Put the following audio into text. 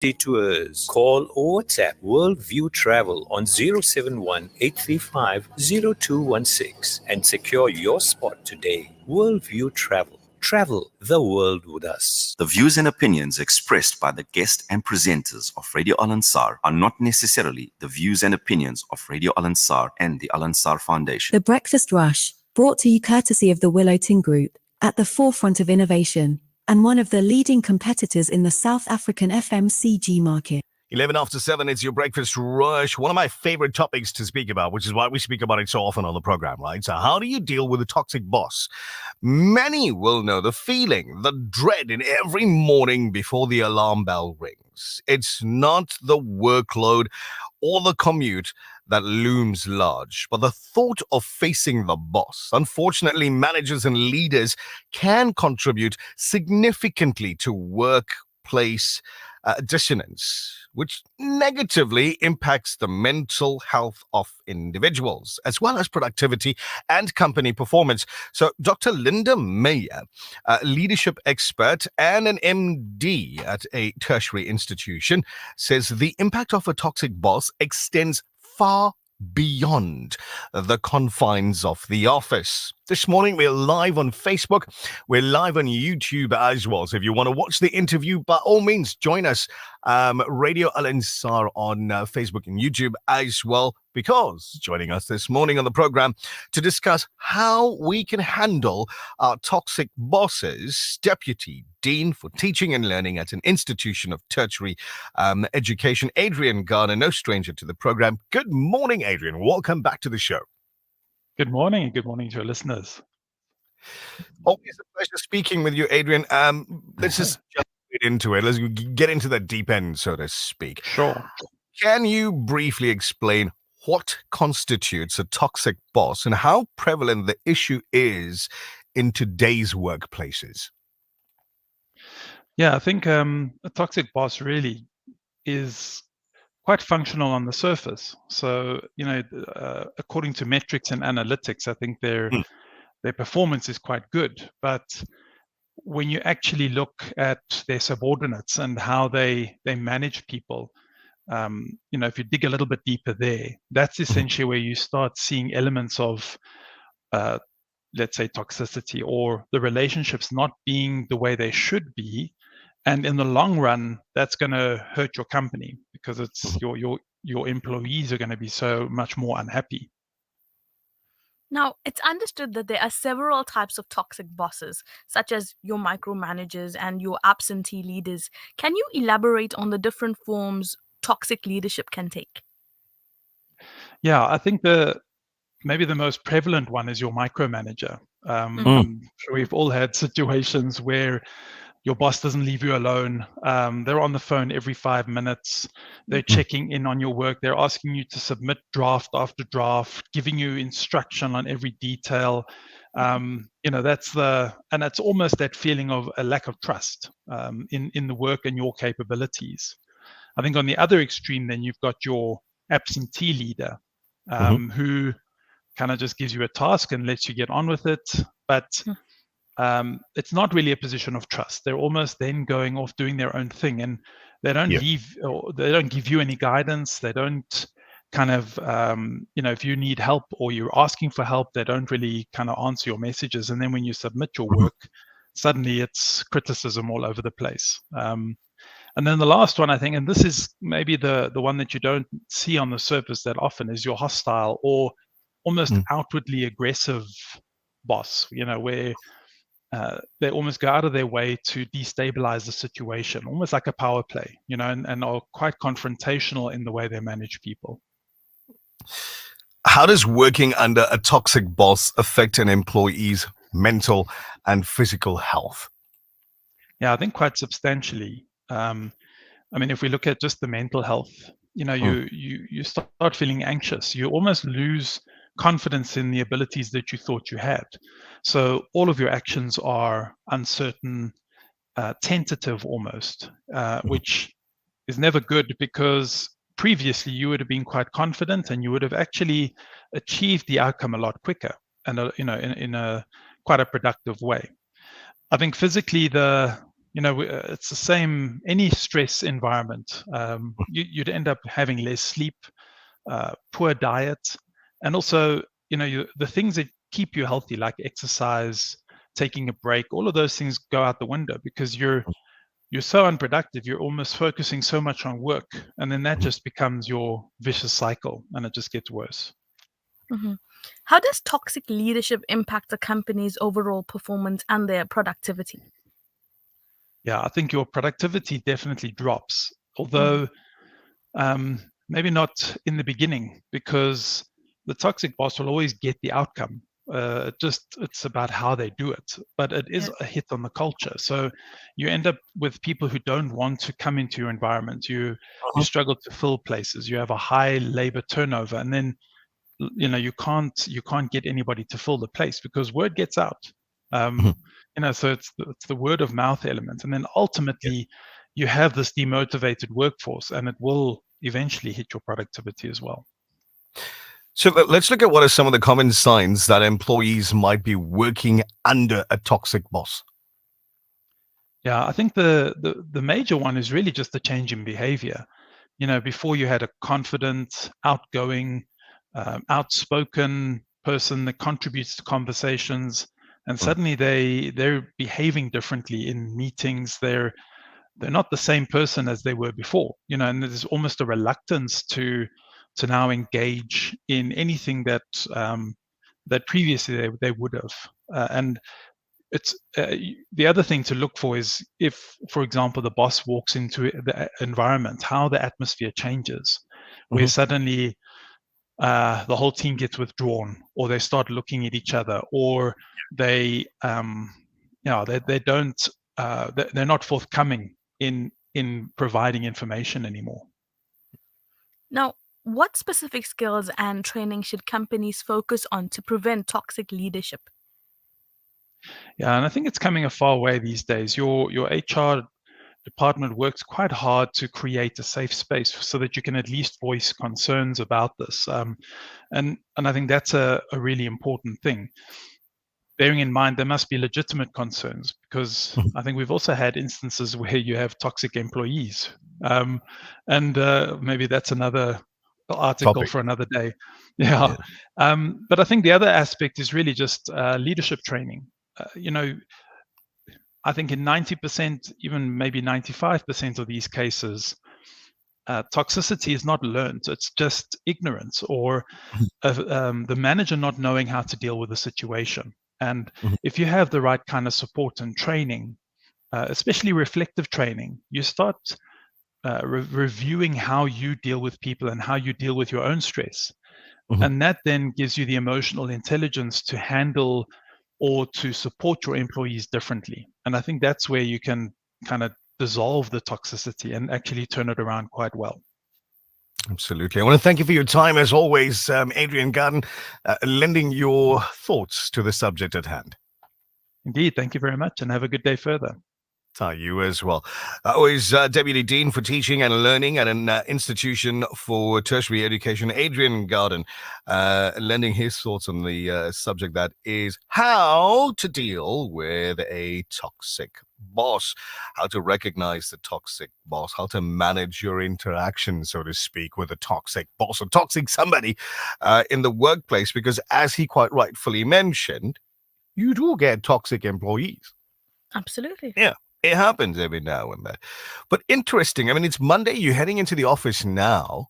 Tours. Call or WhatsApp Worldview Travel on 071-835-0216 and secure your spot today. Worldview Travel. Travel the world with us. The views and opinions expressed by the guest and presenters of Radio Al Ansar are not necessarily the views and opinions of Radio Al Ansar and the Al Ansar Foundation. The Breakfast Rush, brought to you courtesy of the Willowton Group, at the forefront of innovation and one of the leading competitors in the South African FMCG market. 11 after 7, it's your Breakfast Rush. One of my favorite topics to speak about, which is why we speak about it so often on the program, right? So how do you deal with a toxic boss? Many will know the feeling, the dread in every morning before the alarm bell rings. It's not the workload or the commute that looms large, but the thought of facing the boss. Unfortunately, managers and leaders can contribute significantly to workplace dissonance, which negatively impacts the mental health of individuals, as well as productivity and company performance. So Dr. Linda Meyer, a leadership expert and an MD at a tertiary institution, says the impact of a toxic boss extends far beyond the confines of the office. This morning, we're live on Facebook. We're live on YouTube as well. So if you want to watch the interview, by all means, join us. Radio Al Ansar on Facebook and YouTube as well, because joining us this morning on the program to discuss how we can handle our toxic bosses, Deputy Dean for Teaching and Learning at an institution of tertiary education, ADRIAN GARDEN, no stranger to the program. Good morning, Adrian. Welcome back to the show. Good morning, and good morning to your listeners. Always a pleasure speaking with you, Adrian. Let's just jump right into it. Let's get into the deep end, so to speak. Sure. Can you briefly explain what constitutes a toxic boss and how prevalent the issue is in today's workplaces? Yeah, I think a toxic boss really is quite functional on the surface. So, according to metrics and analytics, I think their performance is quite good. But when you actually look at their subordinates and how they manage people, if you dig a little bit deeper there, that's essentially where you start seeing elements of, let's say, toxicity, or the relationships not being the way they should be. And in the long run, that's going to hurt your company, because it's your employees are going to be so much more unhappy. Now, it's understood that there are several types of toxic bosses, such as your micromanagers and your absentee leaders. Can you elaborate on the different forms toxic leadership can take? Yeah, I think maybe the most prevalent one is your micromanager. I'm sure we've all had situations where your boss doesn't leave you alone. They're on the phone every 5 minutes. They're checking in on your work. They're asking you to submit draft after draft, giving you instruction on every detail. And it's almost that feeling of a lack of trust in the work and your capabilities. I think on the other extreme, then you've got your absentee leader, who kind of just gives you a task and lets you get on with it. But it's not really a position of trust. They're almost then going off doing their own thing, and they don't they don't give you any guidance. They don't kind of, if you need help or you're asking for help, they don't really kind of answer your messages. And then when you submit your work, suddenly it's criticism all over the place. And then the last one, I think, and this is maybe the one that you don't see on the surface that often, is your hostile or almost outwardly aggressive boss, where they almost go out of their way to destabilize the situation, almost like a power play, and are quite confrontational in the way they manage people. How does working under a toxic boss affect an employee's mental and physical health? Yeah, I think quite substantially. If we look at just the mental health, you start feeling anxious. You almost lose confidence in the abilities that you thought you had. So all of your actions are uncertain, tentative almost, which is never good, because previously you would have been quite confident and you would have actually achieved the outcome a lot quicker and in a quite a productive way. I think physically the it's the same, any stress environment, you'd end up having less sleep, poor diet, and also, the things that keep you healthy, like exercise, taking a break, all of those things go out the window because you're so unproductive. You're almost focusing so much on work, and then that just becomes your vicious cycle, and it just gets worse. Mhm. How does toxic leadership impact a company's overall performance and their productivity? Yeah, I think your productivity definitely drops, although maybe not in the beginning, because the toxic boss will always get the outcome. It's about how they do it, but it is a hit on the culture. So you end up with people who don't want to come into your environment. You struggle to fill places. You have a high labor turnover, and then you can't get anybody to fill the place because word gets out. So it's the word of mouth element, and then ultimately you have this demotivated workforce, and it will eventually hit your productivity as well. So let's look at what are some of the common signs that employees might be working under a toxic boss. Yeah, I think the major one is really just the change in behavior. Before you had a confident, outgoing, outspoken person that contributes to conversations, and suddenly they're behaving differently in meetings. They're not the same person as they were before, and there's almost a reluctance to now engage in anything that that previously they would have. And it's the other thing to look for is if, for example, the boss walks into the environment, how the atmosphere changes, where suddenly the whole team gets withdrawn, or they start looking at each other, or they they don't they're not forthcoming in providing information anymore. Now, what specific skills and training should companies focus on to prevent toxic leadership? Yeah, and I think it's coming a far way these days. Your HR department works quite hard to create a safe space so that you can at least voice concerns about this. And I think that's a really important thing. Bearing in mind there must be legitimate concerns, because I think we've also had instances where you have toxic employees. And maybe that's another article Topic. for another day. Yeah. But I think the other aspect is really just leadership training. I think in 90%, even maybe 95% of these cases, toxicity is not learned. It's just ignorance, or the manager not knowing how to deal with the situation. And if you have the right kind of support and training, especially reflective training, you start reviewing how you deal with people and how you deal with your own stress. And that then gives you the emotional intelligence to handle or to support your employees differently. And I think that's where you can kind of dissolve the toxicity and actually turn it around quite well. Absolutely. I want to thank you for your time, as always, Adrian Garden, lending your thoughts to the subject at hand. Indeed. Thank you very much, and have a good day further. You as well. Always Deputy Dean for Teaching and Learning at an institution for tertiary education, Adrian Garden, lending his thoughts on the subject that is how to deal with a toxic boss, how to recognize the toxic boss, how to manage your interaction, so to speak, with a toxic boss or toxic somebody in the workplace, because as he quite rightfully mentioned, you do get toxic employees. Absolutely. Yeah. It happens every now and then. But interesting. I mean, it's Monday. You're heading into the office now.